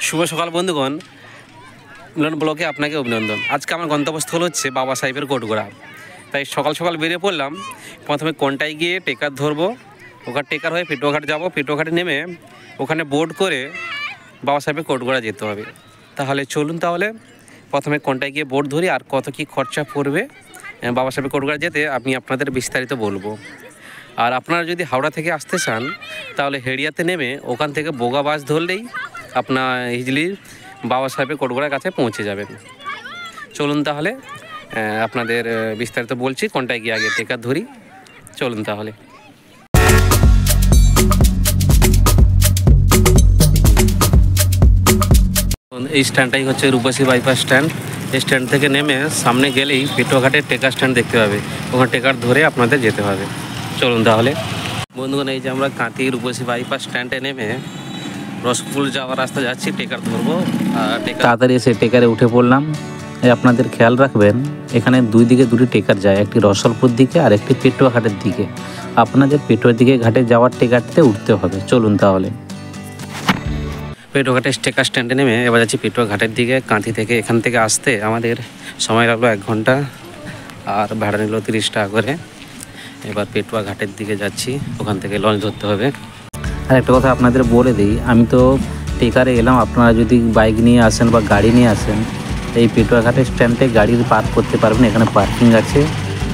শুভ সকাল বন্ধুগণ, মিলন ব্লকে আপনাকে অভিনন্দন। আজকে আমার গন্তব্যস্থল হচ্ছে বাবা সাহেবের কোটগোড়া। তাই সকাল সকাল বেরিয়ে পড়লাম। প্রথমে কোনটায় গিয়ে টেকার ধরবো, ওখানে টেকার হয়ে পেটুয়াঘাট যাব। পেটুয়াঘাটে নেমে ওখানে বোট করে বাবা সাহেবের কোটগোড়া যেতে হবে। তাহলে চলুন, তাহলে প্রথমে কোনটায় গিয়ে বোট ধরি আর কত কী খরচা পড়বে বাবা সাহেবের কোটগোড়া যেতে আমি আপনাদের বিস্তারিত বলবো। আর আপনারা যদি হাওড়া থেকে আসতে চান তাহলে হেড়িয়াতে নেমে ওখান থেকে বোগা বাস ধরলেই আপনার হিজলির বাবা সাহেবের কোটগোড়ার কাছে পৌঁছে যাবেন। চলুন তাহলে আপনাদের বিস্তারিত বলছি, কোনটায় গিয়ে আগে টেকার ধরি। চলুন তাহলে। এই স্ট্যান্ডটাই হচ্ছে রূপসী বাইপাস স্ট্যান্ড। এই স্ট্যান্ড থেকে নেমে সামনে গেলেই পেটুয়াঘাটের টেকার স্ট্যান্ড দেখতে পাবে, ওখানে টেকার ধরে আপনাদের যেতে হবে। চলুন তাহলে বন্ধুগণ, এই যে আমরা কাঁথি রূপসী বাইপাস স্ট্যান্ডে নেমে রসফুল যাওয়ার রাস্তা যাচ্ছি, টেকার ধরবো। তাড়াতাড়ি এসে টেকারে উঠে পড়লাম। আপনাদের খেয়াল রাখবেন, এখানে দুই দিকে দুটি টেকার যায়, একটি রসলপুর দিকে আর একটি পেটুয়াঘাটের দিকে। আপনাদের পেটুয়া দিকে ঘাটে যাওয়ার টেকারতে উঠতে হবে। চলুন তাহলে। পেটুয়াঘাটের টেকার স্ট্যান্ডে নেমে এবার যাচ্ছি পেটুয়াঘাটের দিকে। কাঁথি থেকে এখান থেকে আসতে আমাদের সময় লাগলো 1 ঘন্টা আর ভাড়া নিল 30 টাকা করে। এবার পেটুয়াঘাটের দিকে যাচ্ছি, ওখান থেকে লঞ্চ ধরতে হবে। আর একটা কথা আপনাদের বলে দিই, আমি তো টেকারে এলাম, আপনারা যদি বাইক নিয়ে আসেন বা গাড়ি নিয়ে আসেন এই পেটুয়াঘাটের স্ট্যান্ডে গাড়ি পার্ক করতে পারবেন, এখানে পার্কিং আছে।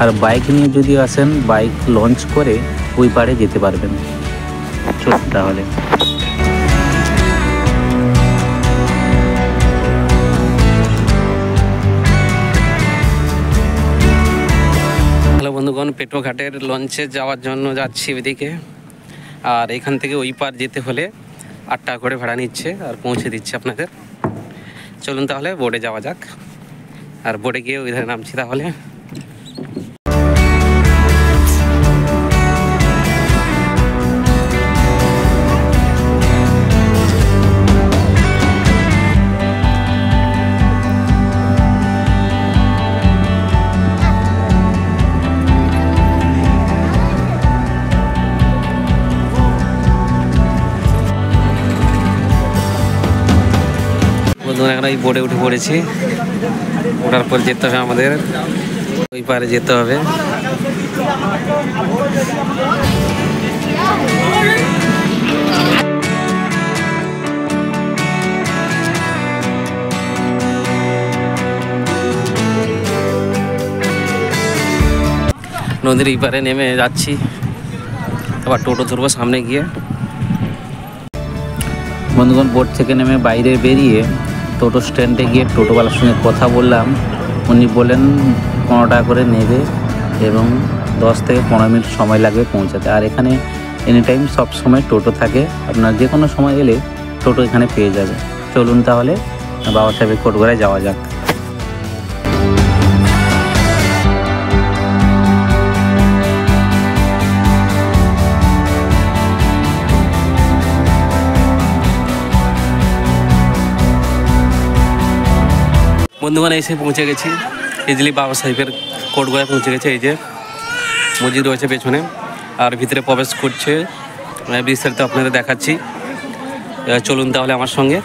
আর বাইক নিয়ে যদি আসেন বাইক লঞ্চ করে ওই পাড়ে যেতে পারবেন। চলুন তাহলে। হ্যালো বন্ধুগণ, পেটুয়াঘাটের লঞ্চে যাওয়ার জন্য যাচ্ছি ওইদিকে। আর এখান থেকে ওই পার যেতে হলে 8 টাকা করে ভাড়া নিচ্ছে আর পৌঁছে দিচ্ছে আপনাদের। চলুন তাহলে বোটে যাওয়া যাক। আর বোটে গিয়ে ওই ধারে নামছি তাহলে। এখন এই বোটে উঠে পড়েছি। ওঠার পর যেতে হবে আমাদের ওই পারে যেতে হবে। নদীর এই পারে নেমে যাচ্ছি, আবার টোটো ধরবো সামনে গিয়ে। বন্ধুগণ, বোট থেকে নেমে বাইরে বেরিয়ে টোটো স্ট্যান্ডে গিয়ে টোটোওয়ালার সঙ্গে কথা বললাম। উনি বলেন 15 টাকা করে নেবে এবং 10 থেকে 15 মিনিট সময় লাগবে পৌঁছাতে। আর এখানে এনি টাইম সব সময় টোটো থাকে, আপনার যে কোনো সময় এলে টোটো এখানে পেয়ে যাবে। চলুন তাহলে বাবা সাহেবের কোটগোড়ায় যাওয়া যাক। বন্ধুগণ, এসে পৌঁছে গেছি ইজিলি বাবা সাহেবের কোটগোড়ায় পৌঁছে গেছে। এই যে মসজিদ রয়েছে পেছনে আর ভিতরে প্রবেশ করছে, বিস্তারিত আপনাদের দেখাচ্ছি। চলুন তাহলে আমার সঙ্গে।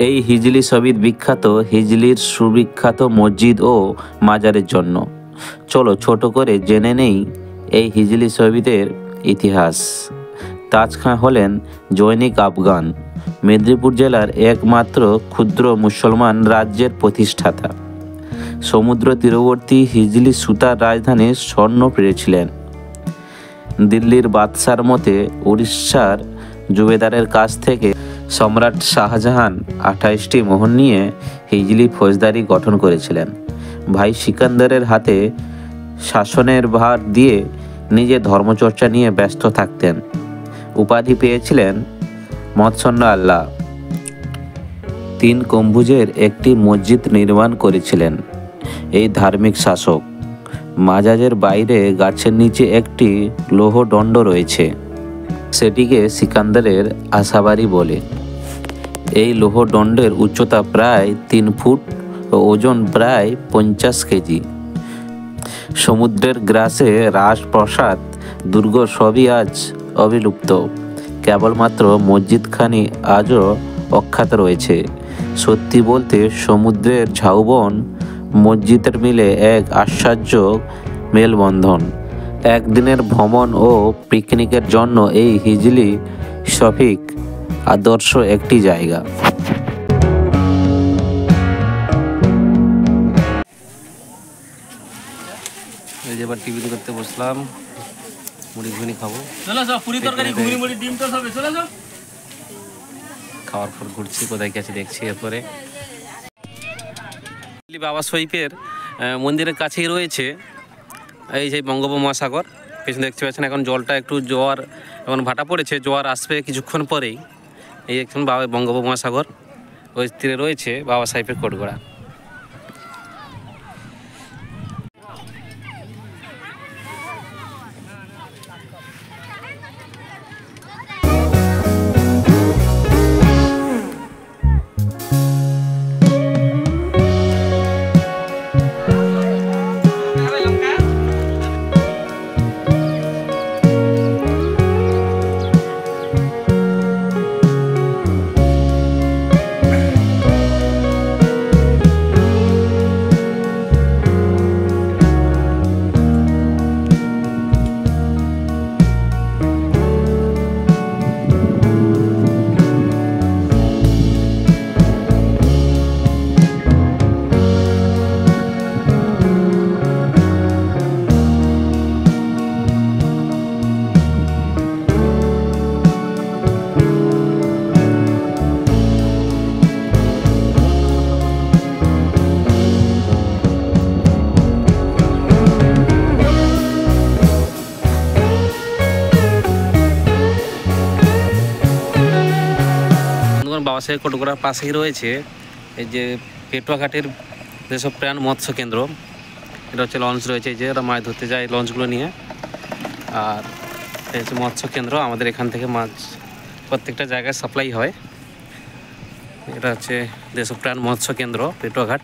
এই হিজলি শহীদ বিখ্যাত হিজলির সুবিখ্যাত মসজিদ ও মাজারের জন্য। চলো ছোট করে জেনে নেই এই হিজলি শহীদের ইতিহাস। তাজ খাঁ হলেন জৈনিক আফগান মেদিনীপুর জেলার একমাত্র ক্ষুদ্র মুসলমান রাজ্যের প্রতিষ্ঠাতা। সমুদ্র তীরবর্তী হিজলি সুতার রাজধানী স্বর্ণ পেয়েছিলেন। দিল্লির বাদশার মতে উড়িষ্যার জুবেদারের কাছ থেকে সম্রাট শাহজাহান 28টি মোহর নিয়ে হিজলি ফৌজদারি গঠন করেছিলেন। ভাই সিকান্দারের হাতে শাসনের ভার দিয়ে নিজে ধর্মচর্চা নিয়ে ব্যস্ত থাকতেন। উপাধি পেয়েছিলেন মৎসন্ন আল্লাহ। 3 গম্বুজের একটি মসজিদ নির্মাণ করেছিলেন এই ধার্মিক শাসক। মাজারের বাইরে গাছের নিচে একটি লৌহদণ্ড রয়েছে, সেটিকে সিকান্দারের আশাবাড়ি বলে। এই লৌহদণ্ডের উচ্চতা প্রায় 3 ফুট ও ওজন প্রায় 50 কেজি। সমুদ্রের গ্রাসে রাজপ্রাসাদ দুর্গ সবই আজ অবিলুপ্ত, কেবলমাত্র মসজিদখানি আজও অখ্যাত রয়েছে। সত্যি বলতে সমুদ্রের ঝাউবন মসজিদের মিলে এক আশ্চর্য মেলবন্ধন। একদিনের ভ্রমণ ও পিকনিকের জন্য এই হিজলি শফিক আদর্শ একটি জায়গা। এই যে এবার টিফিন করতে বসলাম, মুড়ি ঘুগনি খাবো। চলে যাও, পুরি তরকারি ঘুগনি মুড়ি ডিম তো হবে, চলে যাও। খাওয়ার পর ঘুরছি, কোথায় গেছে দেখছি। এরপরে বাবা শহীদের মন্দিরের কাছেই রয়েছে এই যে বঙ্গোপমহাসাগর। পেছনে দেখতে পাচ্ছেন এখন জলটা একটু জোয়ার, এখন ভাটা পড়েছে, জোয়ার আসবে কিছুক্ষণ পরেই। এই এখন বাবা বঙ্গোপমহাসাগর, ওই তীরে রয়েছে বাবা সাহেবের কোটগড়া। বাবা সাহেব কোটগড়ার পাশেই রয়েছে এই যে পেটুয়াঘাটের যেসব প্রাণ মৎস্য কেন্দ্র। এটা হচ্ছে লঞ্চ রয়েছে, এই যে ওরা মাছ ধরতে যায় লঞ্চগুলো নিয়ে। আর এটা হচ্ছে মৎস্য কেন্দ্র, আমাদের এখান থেকে মাছ প্রত্যেকটা জায়গায় সাপ্লাই হয়। এটা হচ্ছে দেশপ্রাণ মৎস্য কেন্দ্র পেটুয়াঘাট।